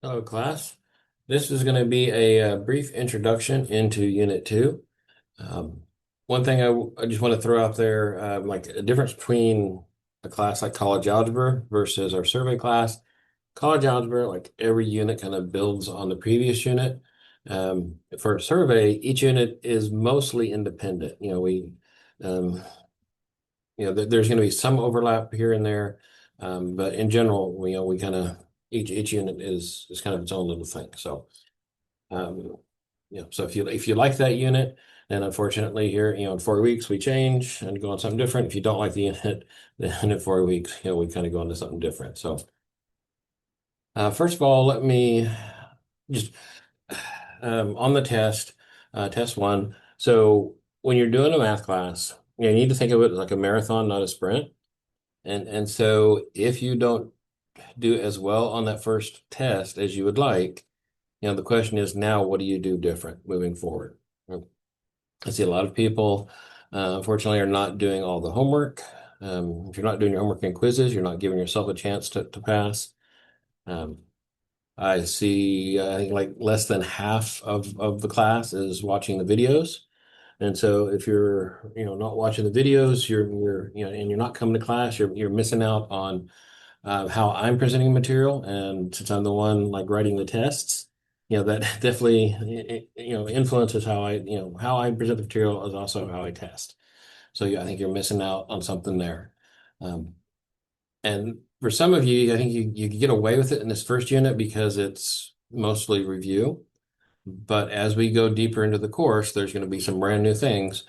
Hello, class. This is going to be a, brief introduction into Unit 2. Um, One thing I just want to throw out there, like a difference between a class like college algebra versus our survey class. College algebra, like every unit kind of builds on the previous unit. For a survey, each unit is mostly independent. Um, there's going to be some overlap here and there, but in general, we kind of each unit is kind of its own little thing. So, um, so if you like that unit, then unfortunately here, in 4 weeks we change and go on something different. If you don't like the unit, then in 4 weeks, we kind of go into something different. So, first of all, let me just on the test, test one. So when you're doing a math class, you need to think of it like a marathon, not a sprint. And so if you don't do as well on that first test as you would like, the question is now, what do you do different moving forward? I see a lot of people, unfortunately, are not doing all the homework. If you're not doing your homework and quizzes, you're not giving yourself a chance to pass. Um, I see, I think like less than half of the class is watching the videos. And so if you're, not watching the videos, and you're not coming to class, you're missing out on how I'm presenting material. And since I'm the one like writing the tests, that definitely, influences how I present the material is also how I test. So yeah, I think you're missing out on something there. Um, and for some of you, I think you get away with it in this first unit because it's mostly review. But as we go deeper into the course, there's going to be some brand new things.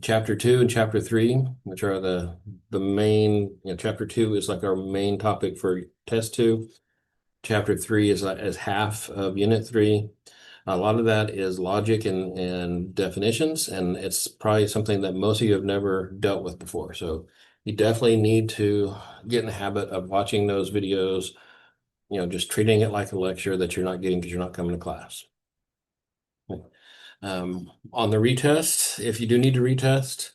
Chapter 2 and Chapter 3, which are the main, Chapter 2 is like our main topic for Test 2. Chapter 3 is half of Unit 3. A lot of that is logic and definitions, and it's probably something that most of you have never dealt with before. So you definitely need to get in the habit of watching those videos, just treating it like a lecture that you're not getting because you're not coming to class. On the retest, if you do need to retest,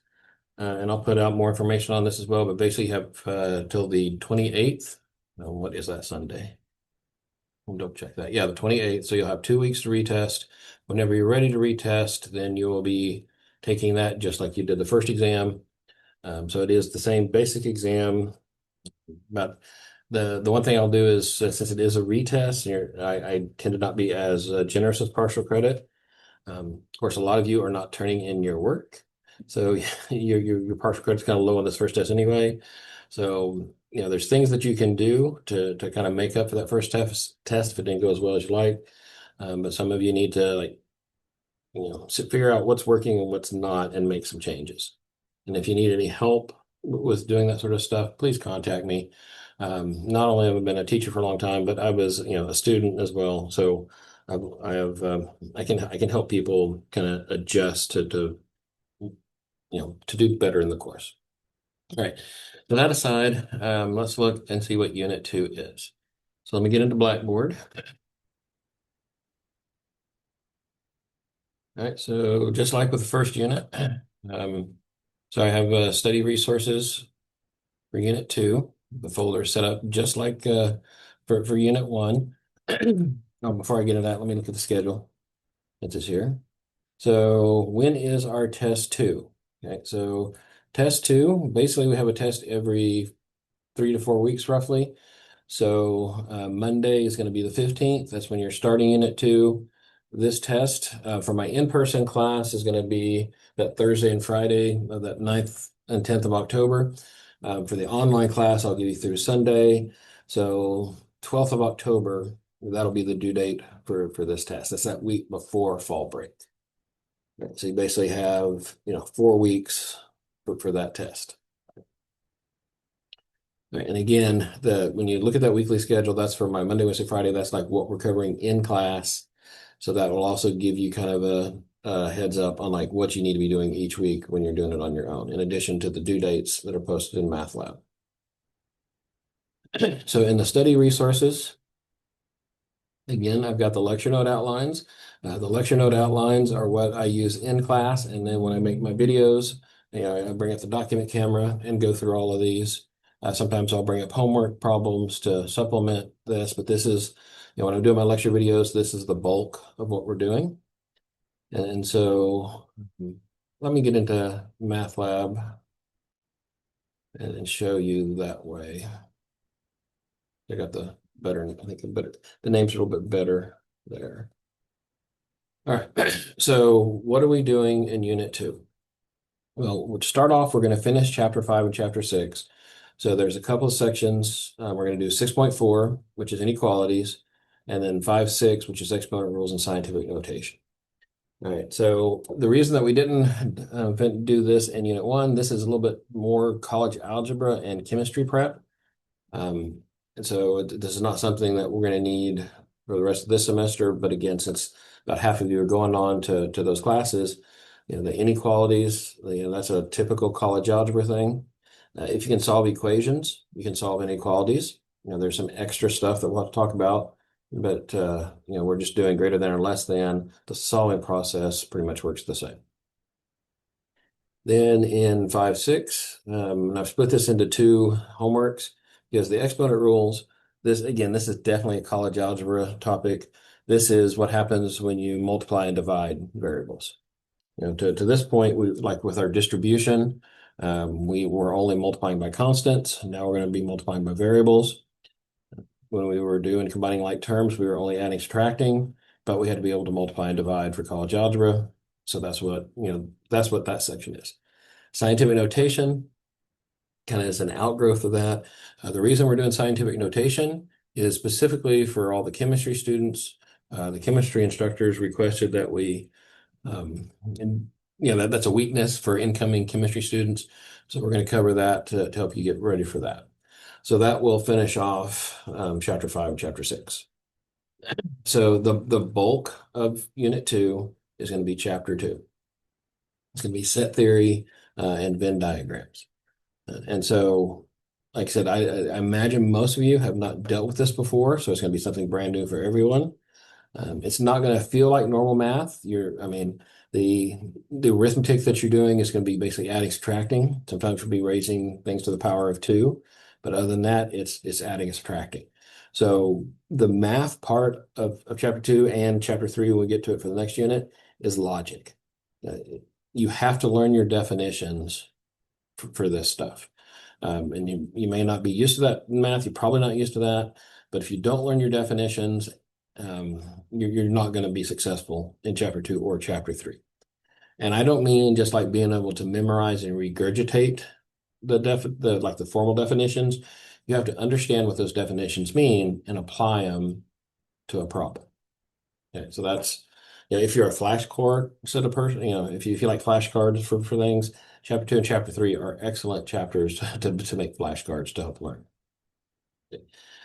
and I'll put out more information on this as well, but basically you have till the 28th. What is that Sunday? I'll double check that. Yeah, the 28th. So you'll have 2 weeks to retest. Whenever you're ready to retest, then you will be taking that just like you did the first exam. So it is the same basic exam, but the one thing I'll do is since it is a retest, I tend to not be as generous with partial credit. Of course, a lot of you are not turning in your work, so your partial credit's kind of low on this first test anyway. So there's things that you can do to kind of make up for that first test if it didn't go as well as you like. But some of you need to like figure out what's working and what's not and make some changes. And if you need any help with doing that sort of stuff, please contact me. Not only have I been a teacher for a long time, but I was, a student as well. So I have, I can help people kind of adjust to do better in the course. All right. So that aside, let's look and see what Unit 2 is. So let me get into Blackboard. All right. So just like with the first unit, so I have study resources for Unit 2. The folder is set up just like for Unit 1. Oh, before I get into that, let me look at the schedule. It is here. So when is our test 2? Okay, so test 2, basically we have a test every 3 to 4 weeks roughly. So Monday is going to be the 15th. That's when you're starting Unit 2. This test for my in-person class is going to be that Thursday and Friday of that 9th and 10th of October. For the online class, I'll give you through Sunday. So 12th of October, that'll be the due date for this test. That's that week before fall break. So you basically have, 4 weeks for that test. Right, and again, when you look at that weekly schedule, that's for my Monday, Wednesday, Friday. That's like what we're covering in class. So that will also give you kind of a heads up on like what you need to be doing each week when you're doing it on your own, in addition to the due dates that are posted in MathLab. So in the study resources, again, I've got the lecture note outlines. The lecture note outlines are what I use in class, and then when I make my videos, I bring up the document camera and go through all of these. Sometimes I'll bring up homework problems to supplement this, but this is, when I'm doing my lecture videos, this is the bulk of what we're doing. And so let me get into MATLAB and show you that way. I got the better, I think the name's a little bit better there. All right, so what are we doing in Unit 2? Well, to start off, we're going to finish Chapter 5 and Chapter 6. So there's a couple of sections. We're going to do 6.4, which is inequalities, and then 5.6, which is exponent rules and scientific notation. All right, so the reason that we didn't do this in Unit 1, this is a little bit more college algebra and chemistry prep. And so this is not something that we're going to need for the rest of this semester. But again, since about half of you are going on to those classes, the inequalities, that's a typical college algebra thing. If you can solve equations, you can solve inequalities. There's some extra stuff that we'll have to talk about, but we're just doing greater than or less than. The solving process pretty much works the same. Then in 5.6, and I've split this into two homeworks because the exponent rules, this is definitely a college algebra topic. This is what happens when you multiply and divide variables. To this point, we like with our distribution, we were only multiplying by constants. Now we're going to be multiplying by variables. When we were doing combining like terms, we were only adding, subtracting, but we had to be able to multiply and divide for college algebra. So that's what that section is. Scientific notation kind of is an outgrowth of that. The reason we're doing scientific notation is specifically for all the chemistry students. The chemistry instructors requested that we that's a weakness for incoming chemistry students. So we're going to cover that to help you get ready for that. So that will finish off Chapter 5 and Chapter 6. So the bulk of Unit 2 is going to be Chapter 2. It's going to be set theory and Venn diagrams. And so, like I said, I imagine most of you have not dealt with this before, so it's going to be something brand new for everyone. It's not going to feel like normal math. The arithmetic that you're doing is going to be basically adding, subtracting. Sometimes you'll be raising things to the power of 2, but other than that, it's adding and subtracting. So the math part of Chapter 2 and Chapter 3, when we get to it for the next unit, is logic. You have to learn your definitions for this stuff. And you may not be used to that in math. You're probably not used to that. But if you don't learn your definitions, you're not going to be successful in Chapter 2 or Chapter 3. And I don't mean just like being able to memorize and regurgitate the formal definitions. You have to understand what those definitions mean and apply them to a problem. Okay, so that's, if you're a flashcard set of person, if you like flashcards for things, Chapter 2 and Chapter 3 are excellent chapters to make flashcards to help learn. Okay.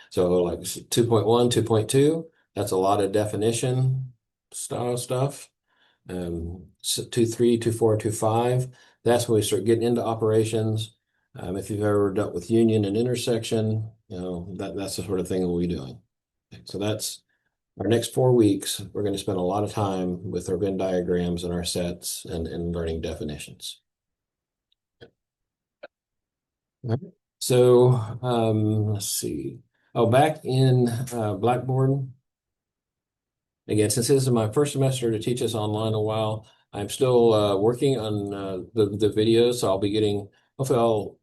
So like 2.1, 2.2, that's a lot of definition style stuff. 2.3, 2.4, 2.5, that's when we start getting into operations. If you've ever dealt with union and intersection, that's the sort of thing we'll be doing. Okay, so that's our next 4 weeks. We're going to spend a lot of time with our Venn diagrams and our sets and learning definitions. So let's see. Oh, back in Blackboard, again, since this is my first semester to teach this online a while, I'm still working on the videos. So I'll be getting, hopefully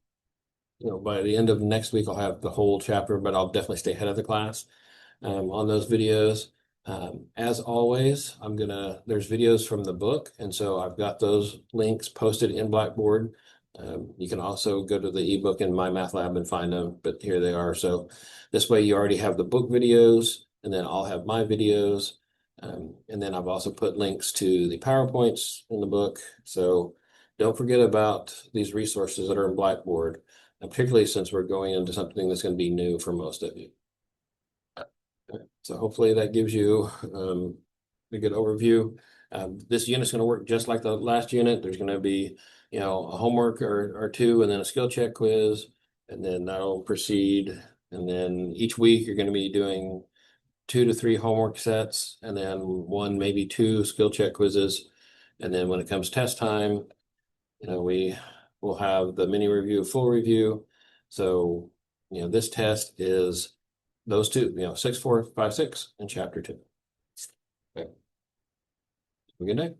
by the end of next week, I'll have the whole chapter, but I'll definitely stay ahead of the class on those videos. As always, there's videos from the book. And so I've got those links posted in Blackboard. You can also go to the ebook in MyMathLab and find them, but here they are. So this way you already have the book videos, and then I'll have my videos. And then I've also put links to the PowerPoints in the book. So don't forget about these resources that are in Blackboard, particularly since we're going into something that's going to be new for most of you. So hopefully that gives you a good overview. This unit's going to work just like the last unit. There's going to be, a homework or two, and then a skill check quiz, and then that'll proceed. And then each week you're going to be doing 2 to 3 homework sets, and then 1, maybe 2 skill check quizzes. And then when it comes test time, we will have the mini review, full review. So, this test is those two, 6, 4, 5, 6 in chapter 2. Okay. Have a good day.